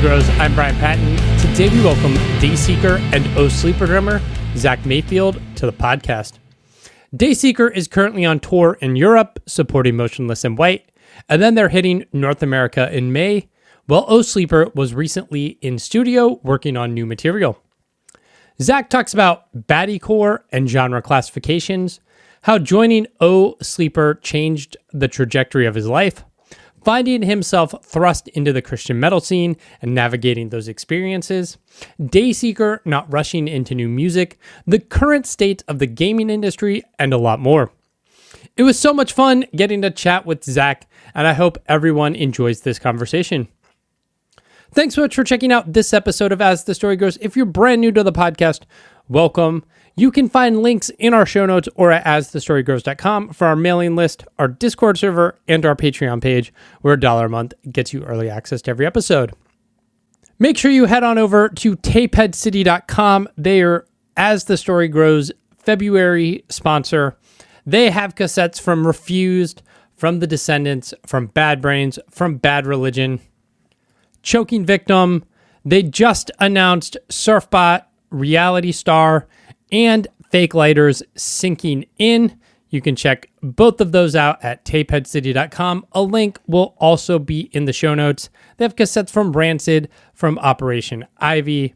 Grows. I'm Brian Patton. Today we welcome Dayseeker and Oh Sleeper drummer Zac Mayfield to the podcast. Dayseeker is currently on tour in Europe, supporting Motionless in White, and then they're hitting North America in May, while Oh Sleeper was recently in studio working on new material. Zac talks about baddiecore and genre classifications, how joining Oh Sleeper changed the trajectory of his life, finding himself thrust into the Christian metal scene and navigating those experiences, Dayseeker not rushing into new music, the current state of the gaming industry, and a lot more. It was so much fun getting to chat with Zac, and I hope everyone enjoys this conversation. Thanks so much for checking out this episode of As the Story Goes. If you're brand new to the podcast, welcome. You can find links in our show notes or at asthestorygrows.com for our mailing list, our Discord server, and our Patreon page, where $1 a month gets you early access to every episode. Make sure you head on over to tapeheadcity.com. They are As the Story Grows February sponsor. They have cassettes from Refused, from The Descendants, from Bad Brains, from Bad Religion, Choking Victim. They just announced Surfbot, Reality Star, and Fake Lighters Sinking In. You can check both of those out at tapeheadcity.com. A link will also be in the show notes. They have cassettes from Rancid, from Operation Ivy.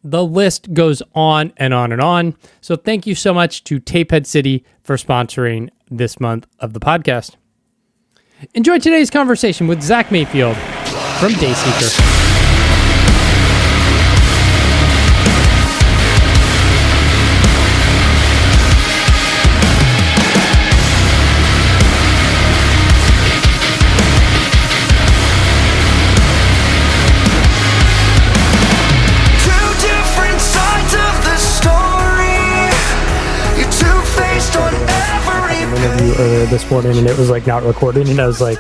The list goes on and on and on. So thank you so much to Tapehead City for sponsoring this month of the podcast. Enjoy today's conversation with Zac Mayfield from Dayseeker. Earlier this morning, and it was like not recording, and I was like,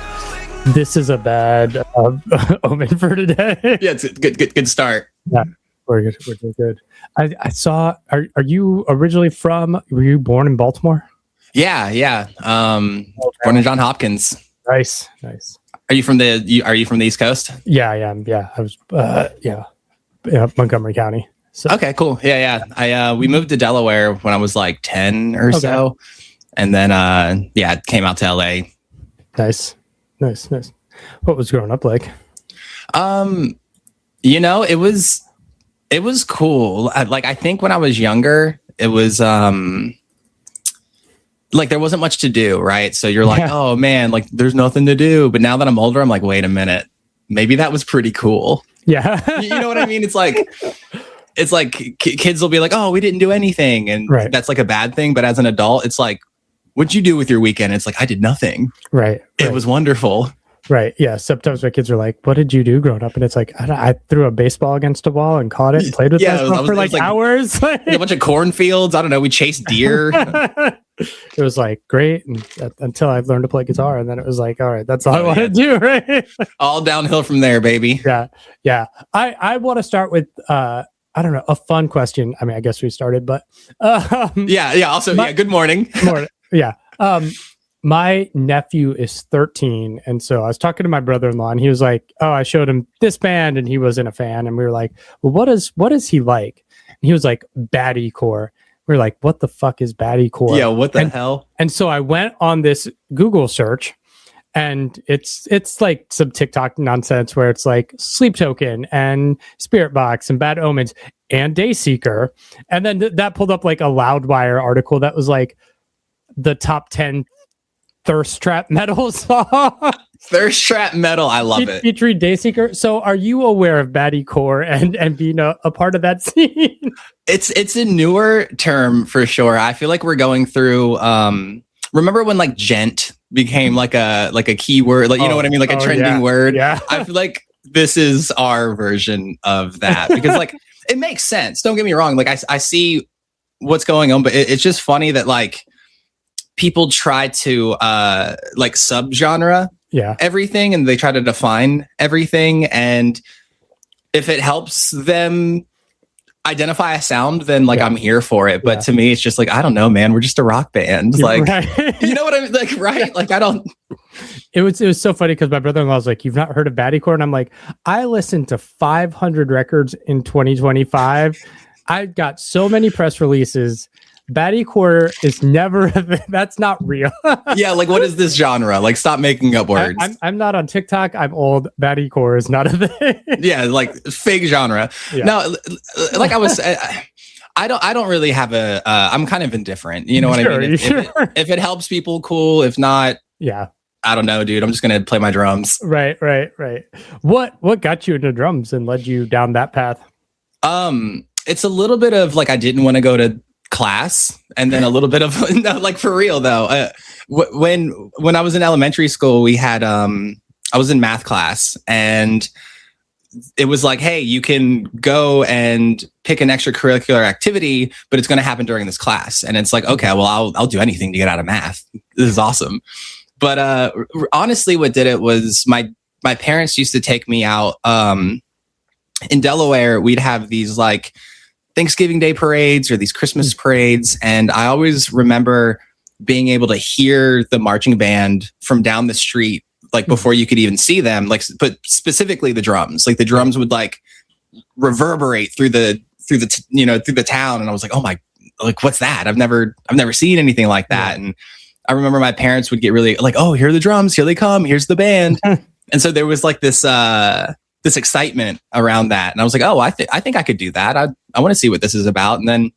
this is a bad omen for today. Yeah, it's a good start. Yeah, we're good. I saw, are you originally were you born in Baltimore? Yeah. Born in Johns Hopkins. Nice. Are you from the East Coast? Yeah, I am. Yeah, I was Montgomery County. So. Okay, cool. Yeah. We moved to Delaware when I was like 10 or so. And then, came out to LA. Nice. What was growing up like? It was cool. I think when I was younger, it was, there wasn't much to do, right? So you're like, oh man, like there's nothing to do. But now that I'm older, I'm like, wait a minute, maybe that was pretty cool. Yeah. You know what I mean? It's like kids will be like, oh, we didn't do anything. And that's like a bad thing. But as an adult, it's like, what'd you do with your weekend? It's like, I did nothing. Right. It was wonderful. Right. Yeah. Sometimes my kids are like, what did you do growing up? And it's like, I threw a baseball against a wall and caught it and played with that for like hours. A bunch of cornfields. I don't know. We chased deer. It was like great until I learned to play guitar. And then it was like, all right, that's all I want to do. Right. All downhill from there, baby. Yeah. I want to start with, I don't know, a fun question. I mean, I guess we started, but Also, good morning. Good morning. Yeah. My nephew is 13. And so I was talking to my brother-in-law and he was like, oh, I showed him this band and he wasn't a fan. And we were like, well, what is he like? And he was like, baddiecore. We were like, what the fuck is baddiecore? Yeah. What the hell? And so I went on this Google search and it's like some TikTok nonsense where it's like Sleep Token and Spirit Box and Bad Omens and Dayseeker. And then that pulled up like a Loudwire article that was like, the top 10 thirst trap metal song. Thirst trap metal, I love it. Featuring Dayseeker. So are you aware of baddiecore and being a part of that scene? It's a newer term for sure. I feel like we're going through remember when like gent became like a keyword, like you know what I mean? Like a trending word. Yeah. I feel like this is our version of that because like it makes sense. Don't get me wrong. Like I see what's going on, but it's just funny that like people try to like subgenre everything and they try to define everything. And if it helps them identify a sound, then like Yeah. I'm here for it. But to me, it's just like, I don't know, man. We're just a rock band. Like, you know what I mean? Like, right? Like, I don't. It was so funny because my brother-in-law was like, "You've not heard of baddiecore?" And I'm like, "I listened to 500 records in 2025. I got so many press releases. Baddiecore is never. That's not real." Yeah, like what is this genre? Like, stop making up words. I'm not on TikTok. I'm old. Baddiecore is not a thing. Yeah, like fake genre. Yeah. No, like I was. I don't really have a. I'm kind of indifferent. You know what I mean? If it helps people, cool. If not, yeah. I don't know, dude. I'm just gonna play my drums. Right. What got you into drums and led you down that path? It's a little bit of like I didn't want to go to class, and then a little bit of no, like for real though. When I was in elementary school, we had I was in math class, and it was like, hey, you can go and pick an extracurricular activity, but it's going to happen during this class. And it's like, okay, well, I'll do anything to get out of math. This is awesome. But honestly, what did it was my parents used to take me out. In Delaware, we'd have these like Thanksgiving Day parades or these Christmas parades. And I always remember being able to hear the marching band from down the street, like before you could even see them, like, but specifically the drums, like the drums would like reverberate through the town. And I was like, oh my, like, what's that? I've never seen anything like that. And I remember my parents would get really like, oh, here are the drums. Here they come. Here's the band. And so there was like this excitement around that. And I was like, oh, I think I could do that. I want to see what this is about. And then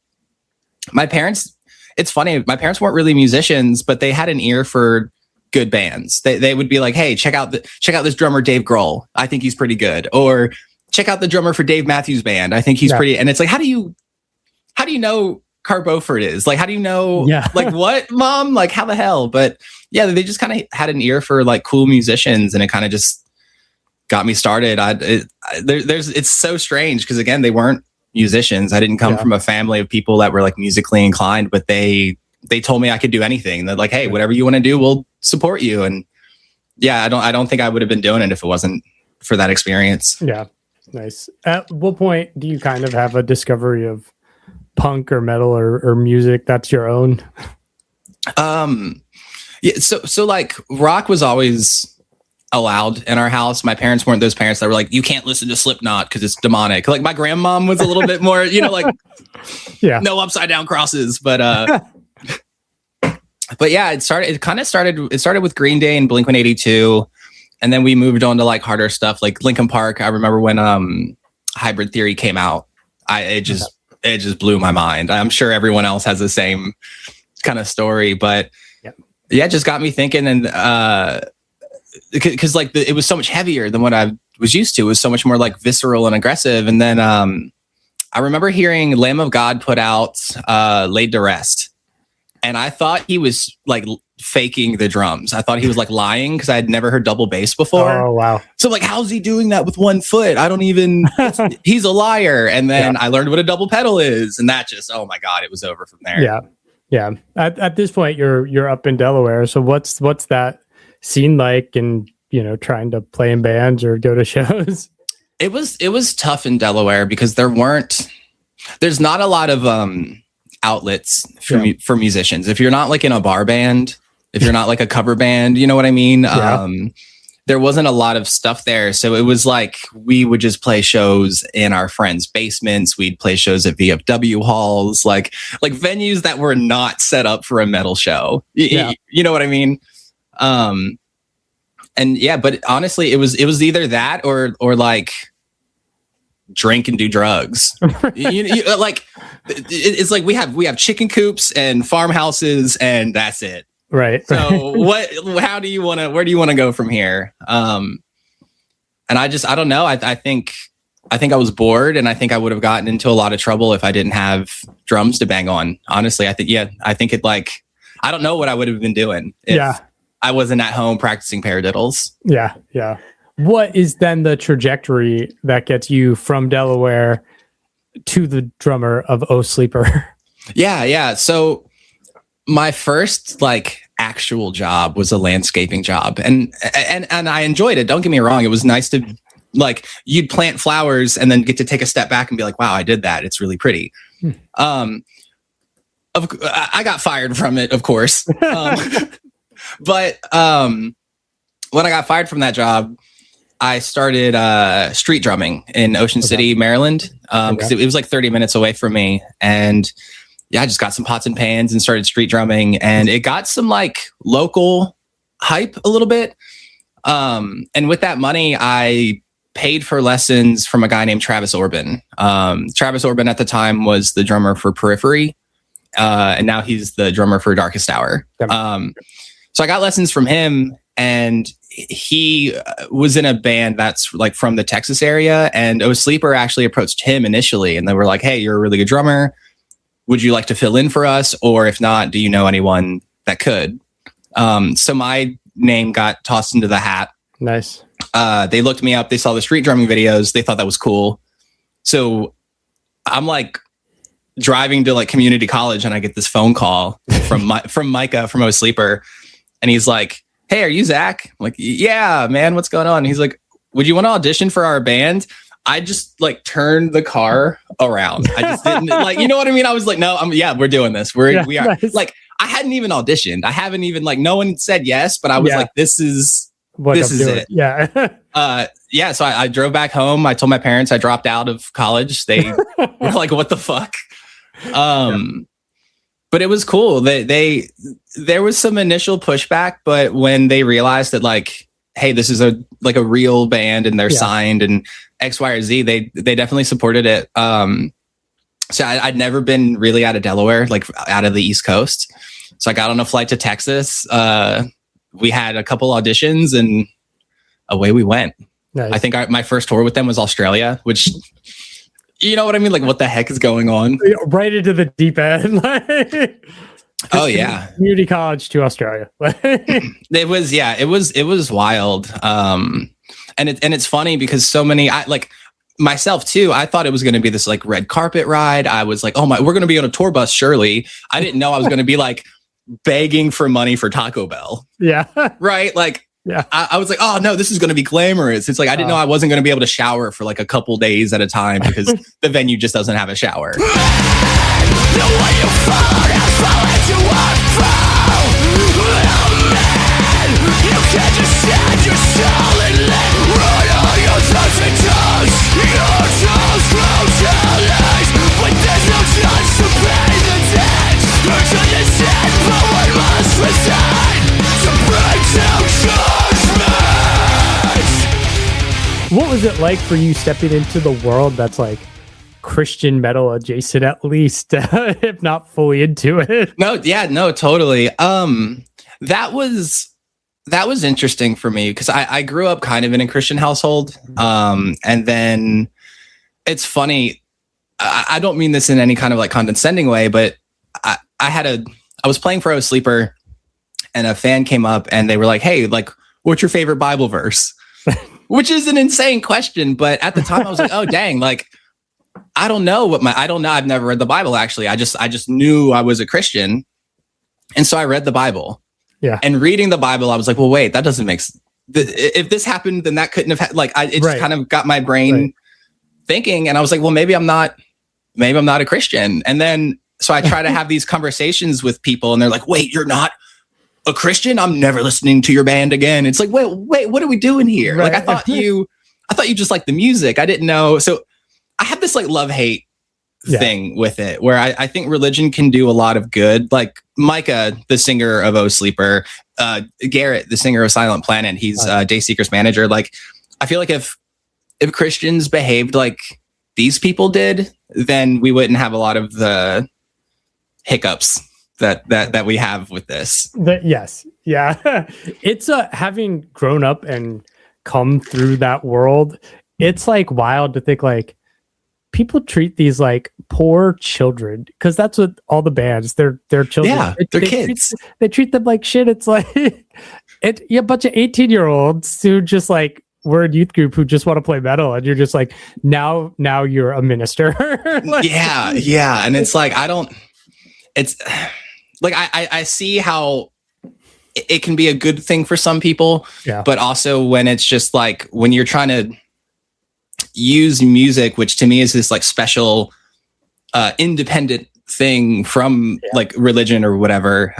my parents, it's funny, my parents weren't really musicians, but they had an ear for good bands. They would be like, hey, check out this drummer, Dave Grohl. I think he's pretty good. Or check out the drummer for Dave Matthews Band. I think he's pretty. And it's like, how do you know Car Beaufort is? Like, how do you know? Yeah. Like, what, Mom? Like, how the hell? But yeah, they just kind of had an ear for like cool musicians, and it kind of just got me started. It's so strange because again, they weren't musicians. I didn't come from a family of people that were like musically inclined, but they told me I could do anything. They're like, hey, whatever you want to do, we'll support you. And yeah, I don't think I would have been doing it if it wasn't for that experience. Yeah. Nice. At what point do you kind of have a discovery of punk or metal or music that's your own? Yeah. So like rock was always allowed in our house. My parents weren't those parents that were like, you can't listen to Slipknot because it's demonic. Like my grandmom was a little bit more, like, no upside down crosses. But yeah, it started with Green Day and Blink-182, and then we moved on to like harder stuff like Linkin Park. I remember when Hybrid Theory came out. It just blew my mind. I'm sure everyone else has the same kind of story, but yeah, it just got me thinking. And because like it was so much heavier than what I was used to. It was so much more like visceral and aggressive. And then I remember hearing Lamb of God put out Laid to Rest, and I thought he was like faking the drums. I thought he was like lying because I had never heard double bass before. Oh wow! So like, how's he doing that with one foot? I don't even. He's a liar. And then I learned what a double pedal is, and that just, oh my god, it was over from there. Yeah. At this point, you're up in Delaware. So what's that scene like? And trying to play in bands or go to shows. It was tough in Delaware because there's not a lot of outlets for musicians. If you're not like in a bar band, if you're not like a cover band, you know what I mean? There wasn't a lot of stuff there. So it was like, we would just play shows in our friends' basements. We'd play shows at VFW halls, like venues that were not set up for a metal show. You know what I mean? And yeah, but honestly, it was either that or like drink and do drugs. Like it's like we have chicken coops and farmhouses, and that's it. Right. So where do you want to go from here? And I don't know. I think I was bored, and I think I would have gotten into a lot of trouble if I didn't have drums to bang on. Honestly, I think it like, I don't know what I would have been doing if I wasn't at home practicing paradiddles. Yeah. What is then the trajectory that gets you from Delaware to the drummer of Oh Sleeper? Yeah. So my first like actual job was a landscaping job, and I enjoyed it. Don't get me wrong. It was nice to Like you'd plant flowers and then get to take a step back and be like, wow, I did that. It's really pretty. I got fired from it, of course. But when I got fired from that job, I started street drumming in Ocean City, Maryland, because it was like 30 minutes away from me. And yeah, I just got some pots and pans and started street drumming, and it got some like local hype a little bit. And with that money, I paid for lessons from a guy named Travis Orban. Travis Orban at the time was the drummer for Periphery, and now he's the drummer for Darkest Hour. So I got lessons from him, and he was in a band that's like from the Texas area, and Oh Sleeper actually approached him initially, and they were like, hey, you're a really good drummer. Would you like to fill in for us? Or if not, do you know anyone that could? So my name got tossed into the hat. Nice. They looked me up. They saw the street drumming videos. They thought that was cool. So I'm like driving to like community college, and I get this phone call from Micah from Oh Sleeper. And he's like, hey, are you Zach? I'm like, yeah, man, what's going on? And he's like, would you want to audition for our band? I just like turned the car around. I just didn't like, you know what I mean? I was like, no, we're doing this. We are nice. Like, I hadn't even auditioned. I haven't even like, no one said yes, but I was like, this is it. Yeah. Yeah. So I drove back home. I told my parents I dropped out of college. They were like, what the fuck? But it was cool. There was some initial pushback, but when they realized that like, hey, this is a real band and they're signed and X, Y, or Z, they definitely supported it. So I'd never been really out of Delaware, like out of the East Coast. So I got on a flight to Texas. We had a couple auditions and away we went. Nice. I think my first tour with them was Australia, which, you know what I mean? Like, what the heck is going on? Right into the deep end. Oh yeah. Community college to Australia. It was wild. And it's funny because so many, myself too, I thought it was going to be this like red carpet ride. I was like, oh my, we're going to be on a tour bus. Surely. I didn't know I was going to be like begging for money for Taco Bell. Yeah. Right. Like, yeah. I was like, oh no, this is going to be glamorous. It's like, I didn't know I wasn't going to be able to shower for like a couple days at a time because the venue just doesn't have a shower. What was it like for you stepping into the world that's like Christian metal adjacent, at least, if not fully into it? No, totally. That was interesting for me because I grew up kind of in a Christian household. And then it's funny. I don't mean this in any kind of like condescending way, but I was playing for Oh Sleeper and a fan came up and they were like, hey, like, what's your favorite Bible verse? Which is an insane question. But at the time I was like, oh, dang, like, I don't know. I've never read the Bible, actually. I just knew I was a Christian. And so I read the Bible. Yeah. And reading the Bible, I was like, well, wait, that doesn't make sense. If this happened, then that couldn't have it just kind of got my brain thinking. And I was like, well, maybe I'm not a Christian. And then, so I try to have these conversations with people and they're like, wait, you're not a Christian? I'm never listening to your band again. It's like, wait, what are we doing here? Right. Like, I thought you just liked the music. I didn't know. So I have this like love-hate thing with it where I think religion can do a lot of good. Like Micah, the singer of Oh Sleeper, Garrett, the singer of Silent Planet, he's Dayseeker's manager. Like, I feel like if Christians behaved like these people did, then we wouldn't have a lot of the hiccups that we have with this. Yes. Yeah. It's having grown up and come through that world, it's like wild to think like people treat these like poor children, because that's what all the bands, they're children. Yeah, they're kids. They treat them like shit. It's like a bunch of 18-year-olds who just like we're a youth group who just want to play metal, and you're just like, now you're a minister. Like, yeah. And it's like, it's like, I see how it can be a good thing for some people, but also when it's just like, when you're trying to use music, which to me is this like special independent thing from like religion or whatever.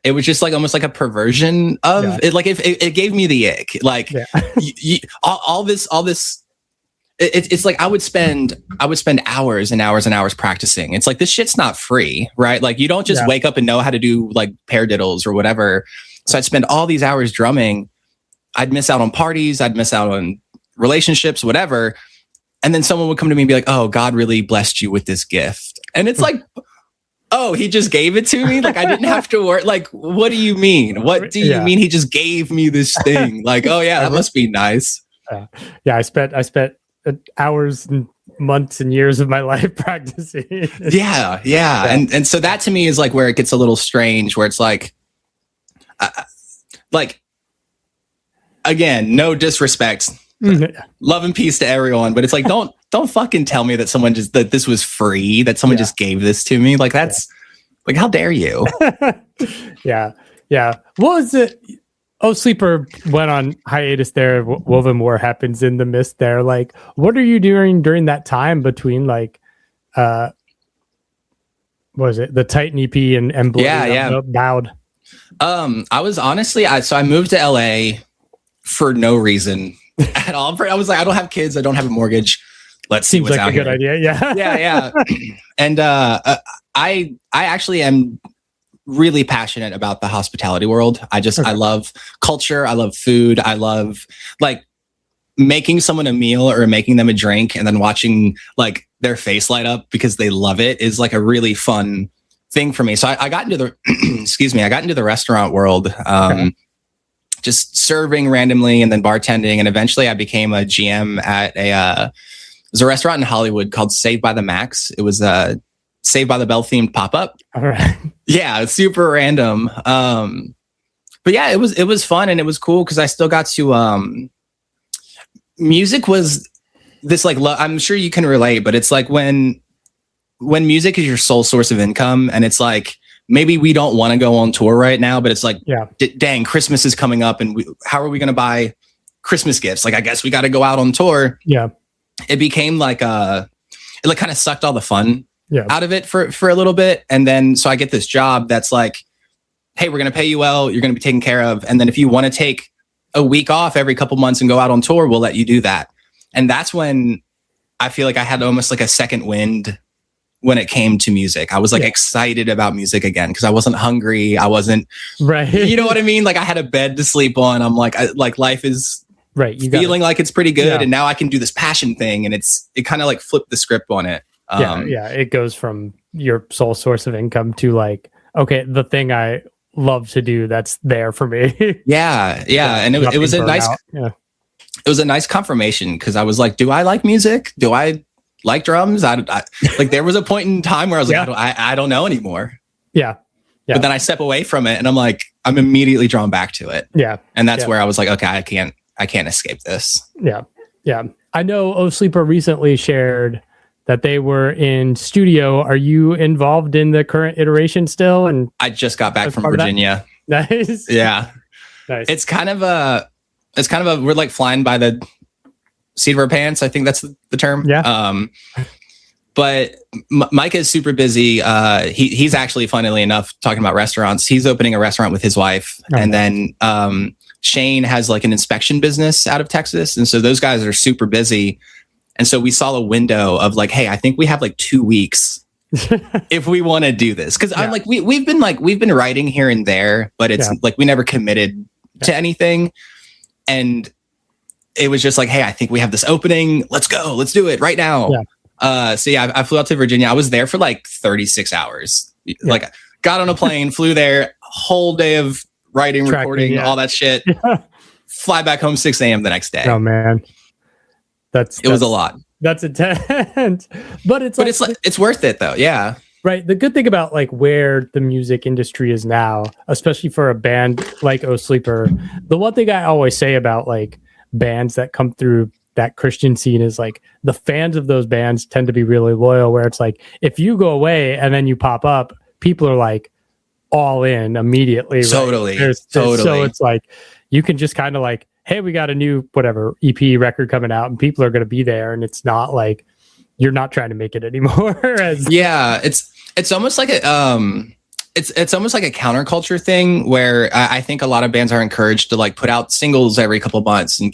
It was just like almost like a perversion of it. Like if it gave me the ick, like all this. It's like I would spend hours and hours and hours practicing. It's like this shit's not free, right? Like you don't just wake up and know how to do like paradiddles or whatever. So I'd spend all these hours drumming. I'd miss out on parties. I'd miss out on relationships, whatever. And then someone would come to me and be like, "Oh, God really blessed you with this gift." And it's like, "Oh, he just gave it to me? Like I didn't have to work." Like, what do you mean? What do you mean he just gave me this thing? Like, oh yeah, that must be nice. I spent hours and months and years of my life practicing. Yeah. And so that to me is like where it gets a little strange, where it's like again, no disrespect, love and peace to everyone, but it's like don't fucking tell me that someone just that this was free, that someone just gave this to me. Like that's like, how dare you? Yeah. What was it? Oh Sleeper went on hiatus there. Woven War happens in the midst there. Like, what are you doing during that time between like what was it, the Titan EP and Bowed? I was honestly I moved to LA for no reason at all. I was like, I don't have kids, I don't have a mortgage. Let's see what's out here. Seems like a good idea. Yeah. And I actually am really passionate about the hospitality world. I love culture. I love food. I love like making someone a meal or making them a drink and then watching like their face light up because they love it is like a really fun thing for me. So I got into the, I got into the restaurant world, just serving randomly and then bartending. And eventually I became a GM at it was a restaurant in Hollywood called Saved by the Max. It was a Saved by the Bell themed pop-up. All right. Yeah, it's super random. But yeah, it was fun and it was cool because I still got to music was this like I'm sure you can relate, but it's like when music is your sole source of income and it's like maybe we don't want to go on tour right now, but it's like dang, Christmas is coming up and how are we going to buy Christmas gifts? Like I guess we got to go out on tour. Yeah. It became like it like kind of sucked all the fun out of it for a little bit. And then, so I get this job that's like, hey, we're going to pay you well. You're going to be taken care of. And then if you want to take a week off every couple months and go out on tour, we'll let you do that. And that's when I feel like I had almost like a second wind when it came to music. I was like excited about music again because I wasn't hungry. I wasn't, you know what I mean? Like I had a bed to sleep on. I'm like, life is feeling like it's pretty good. And now I can do this passion thing. And it kind of like flipped the script on it. It goes from your sole source of income to like, okay, the thing I love to do that's there for me. And it was a nice it was a nice confirmation because I was like, do I like music? Do I like drums? I like there was a point in time where I was like, I don't know anymore. But then I step away from it and I'm like, I'm immediately drawn back to it. And that's where I was like, okay, I can't escape this. I know Oh Sleeper recently shared that they were in studio. Are you involved in the current iteration still? And I just got back from Virginia. Nice. Yeah. Nice. It's kind of we're like flying by the seat of our pants. I think that's the term. Yeah. But Mike is super busy. He's actually, funnily enough, talking about restaurants. He's opening a restaurant with his wife. And then Shane has like an inspection business out of Texas. And so those guys are super busy. And so we saw a window of like, hey, I think we have like 2 weeks if we want to do this. Cause I'm like, we've been writing here and there, but it's like, we never committed to anything. And it was just like, hey, I think we have this opening. Let's go. Let's do it right now. So I flew out to Virginia. I was there for like 36 hours. Like got on a plane, flew there, whole day of writing, recording, all that shit. Fly back home 6 a.m. the next day. Oh man. It was a lot. That's intense. But it's worth it though. Yeah. Right. The good thing about like where the music industry is now, especially for a band like Oh Sleeper, the one thing I always say about like bands that come through that Christian scene is like the fans of those bands tend to be really loyal, where it's like if you go away and then you pop up, people are like all in immediately. Totally. Right? Totally. So it's like you can just kind of like, hey, we got a new whatever EP record coming out and people are going to be there, and it's not like you're not trying to make it anymore. Yeah, it's almost like it's almost like a counterculture thing where I think a lot of bands are encouraged to like put out singles every couple months and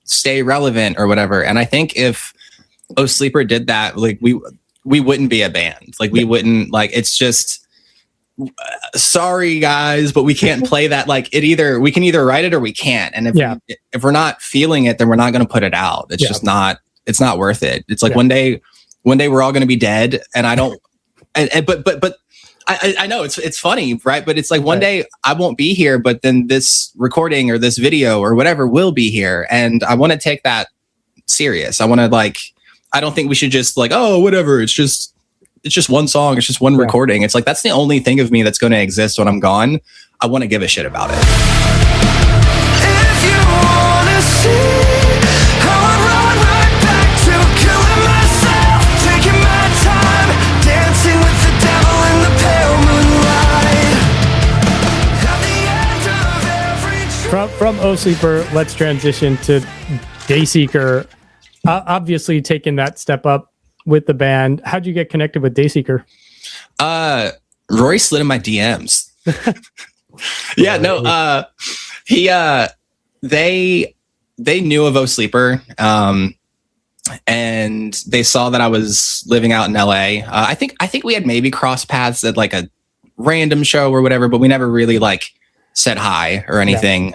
stay relevant or whatever. And I think if Oh Sleeper did that, like we wouldn't be a band. Like we wouldn't, like, it's just sorry guys, but we can't play that. Like we can either write it or we can't. And if we're not feeling it, then we're not going to put it out. It's just not, it's not worth it. It's like one day we're all going to be dead. And I don't, but I know it's funny, right? But it's like one day I won't be here, but then this recording or this video or whatever will be here. And I want to take that serious. I want to I don't think we should just oh, whatever. It's just one song. It's just one recording. It's like, that's the only thing of me that's going to exist when I'm gone. I want to give a shit about it. If you wanna see how I run right back to killing myself, taking my time, dancing with the devil in the pale moonlight. At the end of every From Oh Sleeper, let's transition to Dayseeker. Obviously taking that step up with the band. How'd you get connected with Dayseeker? Rory slid in my DMs. They knew of Oh Sleeper, and they saw that I was living out in LA. I think we had maybe crossed paths at like a random show or whatever, but we never really said hi or anything.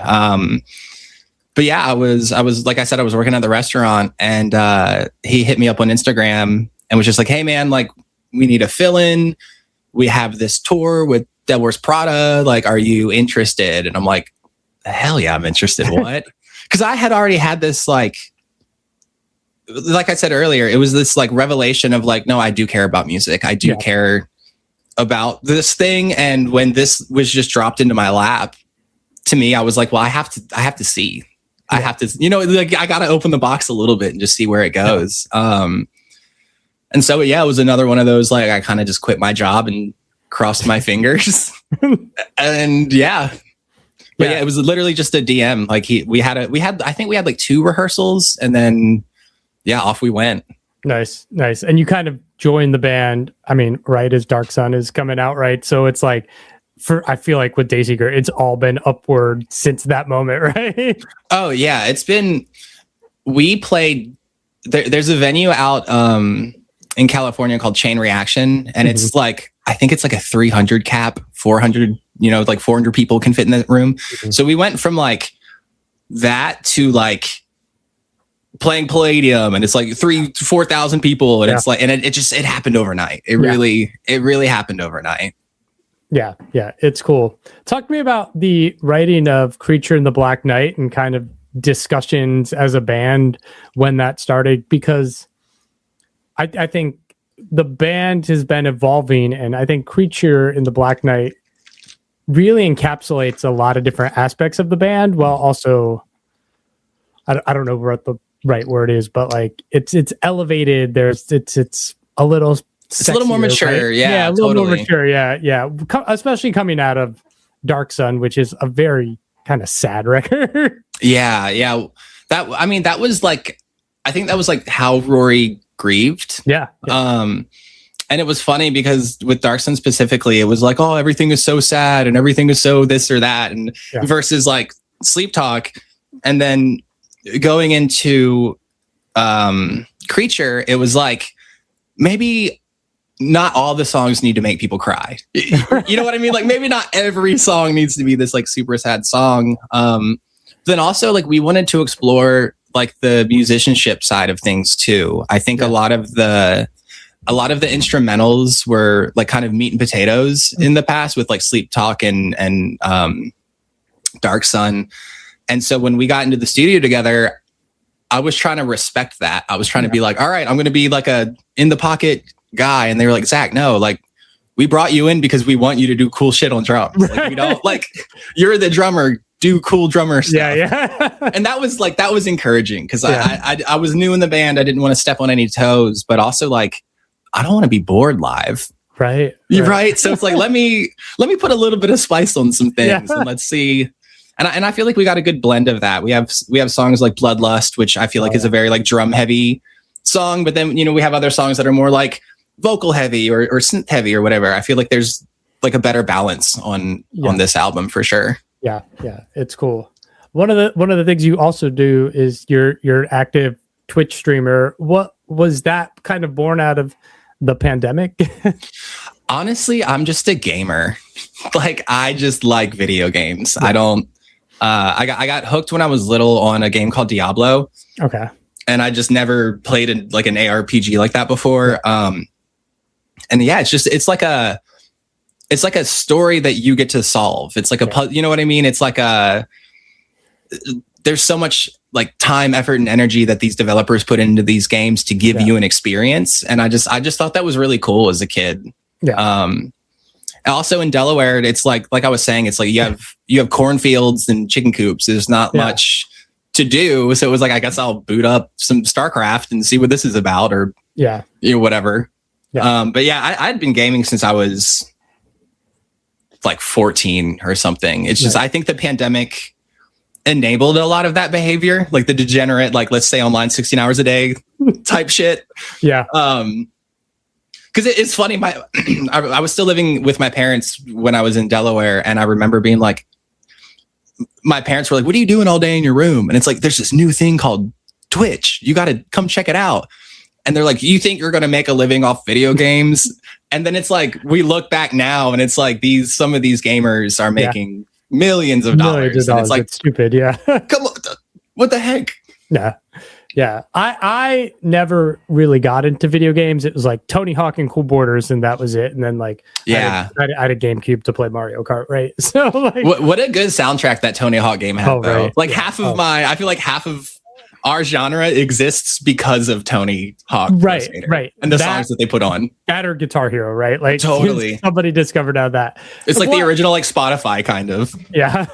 But yeah, I was like I said, I was working at the restaurant, and he hit me up on Instagram and was just like, hey man, we need a fill-in. We have this tour with Dead Wars Prada. Are you interested? And I'm like, hell yeah, I'm interested. What? Because I had already had this like I said earlier, it was this revelation of no, I do care about music. I do care about this thing. And when this was just dropped into my lap, to me, I was like, well, I have to see. I have to, I got to open the box a little bit and just see where it goes. And so, it was another one of those, I kind of just quit my job and crossed my fingers. And it was literally just a DM. I think we had 2 rehearsals, and then, off we went. Nice. And you kind of joined the band. I mean, right as Dark Sun is coming out, right? So it's I feel like with Dayseeker, it's all been upward since that moment, right? Oh yeah, we played. There's a venue out in California called Chain Reaction, and it's I think it's a 300 cap, 400. 400 people can fit in that room. So we went from that to playing Palladium, and it's 3,000 to 4,000 people, and it's it happened overnight. It really happened overnight. Yeah, it's cool. Talk to me about the writing of Creature in the Black Night and kind of discussions as a band when that started, because I think the band has been evolving, and I think Creature in the Black Night really encapsulates a lot of different aspects of the band, while also, I don't know what the right word is, but it's elevated. It's a little... It's a little more mature, right? Yeah, a little more mature, yeah. Especially coming out of Dark Sun, which is a very kind of sad record. Yeah. That was I think that was how Rory grieved. Yeah. And it was funny because with Dark Sun specifically, it was oh, everything is so sad and everything is so this or that, and versus Sleep Talk, and then going into Creature, it was maybe not all the songs need to make people cry. You know what I mean? Maybe not every song needs to be this super sad song. Then also we wanted to explore the musicianship side of things too. I think a lot of the instrumentals were kind of meat and potatoes in the past with Sleep Talk and Dark Sun. And so when we got into the studio together, I was trying to respect that. I was trying to be all right, I'm going to be a in the pocket guy. And they were like, Zach, no, we brought you in because we want you to do cool shit on drums. We don't you're the drummer, do cool drummer stuff. Yeah. And that was encouraging, because I was new in the band. I didn't want to step on any toes, but also I don't want to be bored live. Right. Right. So it's let me put a little bit of spice on some things, and let's see And I feel like we got a good blend of that. We have songs like Bloodlust, which I feel like is a very like drum heavy song, but then, you know, we have other songs that are more like vocal heavy or synth heavy or whatever. I feel like there's like a better balance on this album for sure. Yeah, it's cool. One of the things you also do is you're active Twitch streamer. What was that kind of born out of the pandemic? Honestly, I'm just a gamer. Like, I just like video games. I don't. I got hooked when I was little on a game called Diablo. Okay. And I just never played an ARPG like that before. And yeah, it's like a story that you get to solve. It's like you know what I mean? It's like there's so much like time, effort, and energy that these developers put into these games to give you an experience. And I just thought that was really cool as a kid. Yeah. Also in Delaware, it's like I was saying, it's like you have cornfields and chicken coops. There's not much to do. So it was like, I guess I'll boot up some StarCraft and see what this is about, or whatever. Yeah. But yeah, I'd been gaming since I was like 14 or something. It's just, I think the pandemic enabled a lot of that behavior, like the degenerate, like, let's stay online 16 hours a day type shit. Yeah. Because it's funny, I was still living with my parents when I was in Delaware, and I remember being like, my parents were like, "What are you doing all day in your room?" And it's like, there's this new thing called Twitch. You got to come check it out. And they're like, "You think you're going to make a living off video games?" And then it's like, we look back now, and it's like some of these gamers are making millions of dollars. And it's like, it's stupid. Yeah. Come on, what the heck? Yeah. Yeah, I never really got into video games. It was like Tony Hawk and Cool Borders, and that was it. And then like, I had a GameCube to play Mario Kart, right? So like, what a good soundtrack that Tony Hawk game had, though. Right. Like I feel like half of our genre exists because of Tony Hawk, right? And the songs that they put on. That or Guitar Hero, right? Like totally, somebody discovered out that it's like the original like Spotify kind of. Yeah.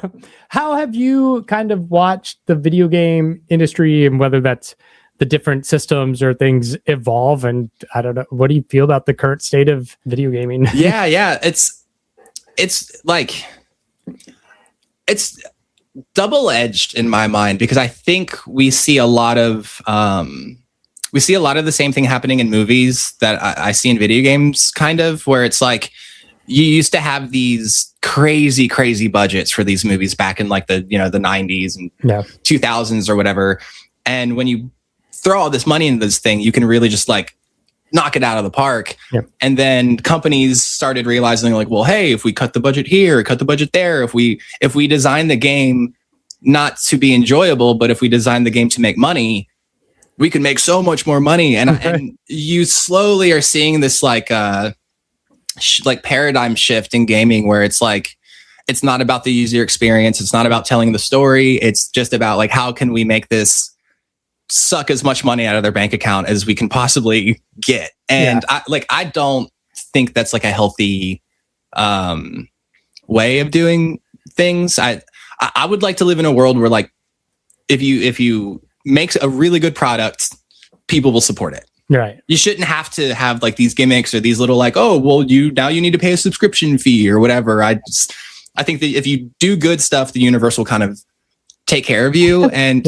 How have you kind of watched the video game industry, and whether that's the different systems or things evolve? And I don't know, what do you feel about the current state of video gaming? Yeah. It's like, it's double-edged in my mind, because I think we see a lot of the same thing happening in movies that I see in video games, kind of, where it's like, you used to have these crazy budgets for these movies back in like the 90s and 2000s or whatever. And when you throw all this money into this thing, you can really just like knock it out of the park. Yep. And then companies started realizing like, well, hey, if we cut the budget here, cut the budget there, if we design the game not to be enjoyable, but if we design the game to make money, we can make so much more money. And you slowly are seeing this like paradigm shift in gaming, where it's like, it's not about the user experience, it's not about telling the story, it's just about like, how can we make this suck as much money out of their bank account as we can possibly get. And I don't think that's like a healthy way of doing things. I would like to live in a world where like, if you make a really good product, people will support it. Right. You shouldn't have to have like these gimmicks or these little like, oh, well, you need to pay a subscription fee or whatever. I think that if you do good stuff, the universe will kind of take care of you. And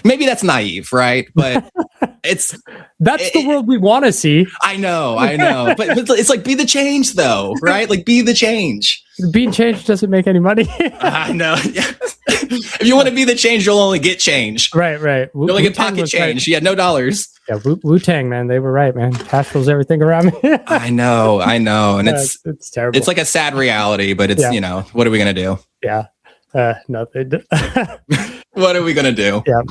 maybe that's naive, right? But that's the world we want to see. I know. But it's like, be the change though, right? Like, be the change. Being changed doesn't make any money. I know. Yeah. If you want to be the change, you'll only get change. Right. You'll only get pocket change. You had no dollars. Yeah, Wu-Tang, man, they were right, man. Cash rules everything around me. I know, and it's terrible. It's like a sad reality, but it's what are we gonna do? Yeah, nothing. What are we gonna do? Yeah,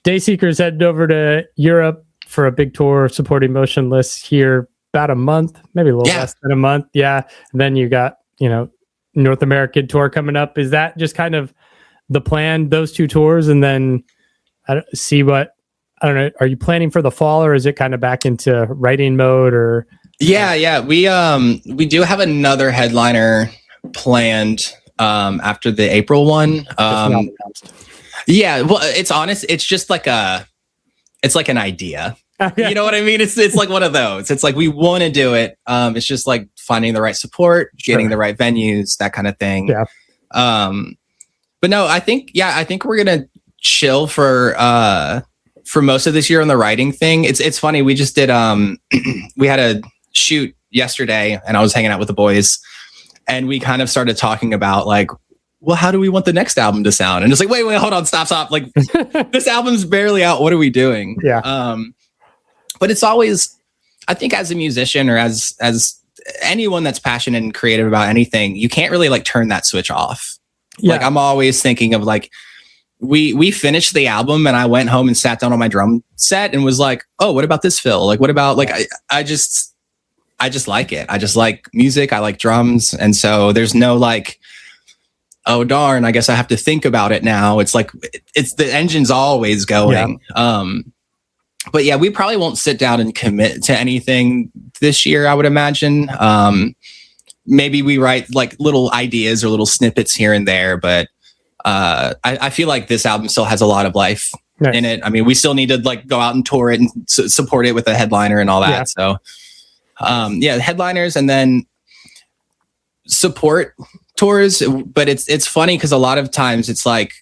Dayseeker's headed over to Europe for a big tour supporting Motionless here about a month, maybe a little less than a month. Yeah, and then you got North American tour coming up. Is that just kind of the plan? Those two tours, and then I don't know. Are you planning for the fall, or is it kind of back into writing mode? Or yeah, we do have another headliner planned after the April one. Yeah, well, it's honest. It's just like it's like an idea. Okay. You know what I mean? It's like one of those. It's like we want to do it. It's just like finding the right support, getting the right venues, that kind of thing. Yeah. But no, I think we're gonna chill for most of this year on the writing thing. It's funny. We just did we had a shoot yesterday, and I was hanging out with the boys, and we kind of started talking about like, well, how do we want the next album to sound? And it's like, wait, hold on, stop. Like, this album's barely out. What are we doing? Yeah. But it's always, I think, as a musician or as anyone that's passionate and creative about anything, you can't really like turn that switch off. Yeah. Like, I'm always thinking of like, we finished the album and I went home and sat down on my drum set and was like, oh, what about this fill? Like, what about like, I just like it. I just like music. I like drums. And so there's no like, oh darn, I guess I have to think about it now. It's like, it's the engine's always going. Yeah. But yeah, we probably won't sit down and commit to anything this year, I would imagine. Maybe we write like little ideas or little snippets here and there, but I feel like this album still has a lot of life in it. I mean, we still need to like go out and tour it and support it with a headliner and all that. Yeah. So headliners and then support tours. But it's funny because a lot of times it's like,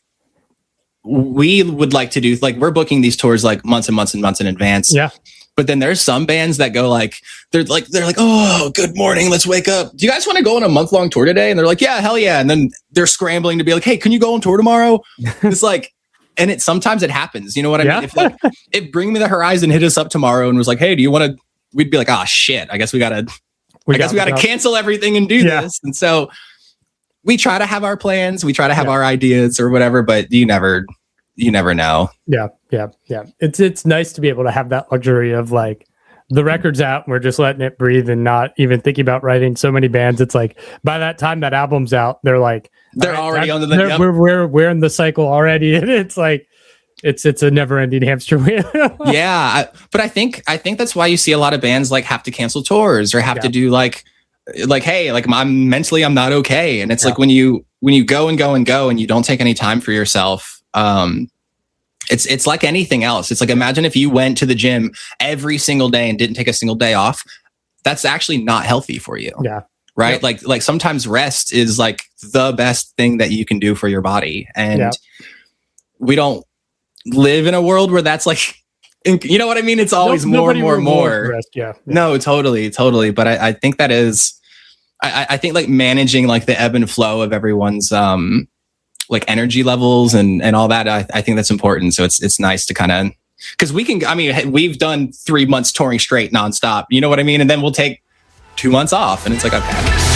we would like to do like, we're booking these tours like months and months and months in advance. Yeah. But then there's some bands that go like, they're like, oh, good morning, let's wake up. Do you guys want to go on a month-long tour today? And they're like, yeah, hell yeah. And then they're scrambling to be like, hey, can you go on tour tomorrow? It's like, and sometimes it happens. You know what I mean? If like, if Bring Me the Horizon hit us up tomorrow and was like, hey, do you want to? We'd be like, oh shit, I guess we gotta cancel everything and do this. And so we try to have our plans, we try to have our ideas or whatever, but you never know. Yeah. It's nice to be able to have that luxury of like, the record's out, we're just letting it breathe and not even thinking about writing. So many bands, it's like by that time that album's out, they're like, they're already on the we're in the cycle already. And it's like, it's a never ending hamster wheel. But I think that's why you see a lot of bands like have to cancel tours or have to do like, hey, like I'm not okay. And it's like when you go and go and go and you don't take any time for yourself, it's like anything else. It's like, imagine if you went to the gym every single day and didn't take a single day off. That's actually not healthy for you. Yeah. Right. Yep. Like sometimes rest is like the best thing that you can do for your body. And we don't live in a world where that's like, you know what I mean? It's always more and more. Rest. Yeah. No, totally. But I think that is, I think like managing like the ebb and flow of everyone's, like energy levels and all that. I think that's important. So it's nice to kind of, because we've done 3 months touring straight nonstop. You know what I mean? And then we'll take 2 months off and it's like, okay.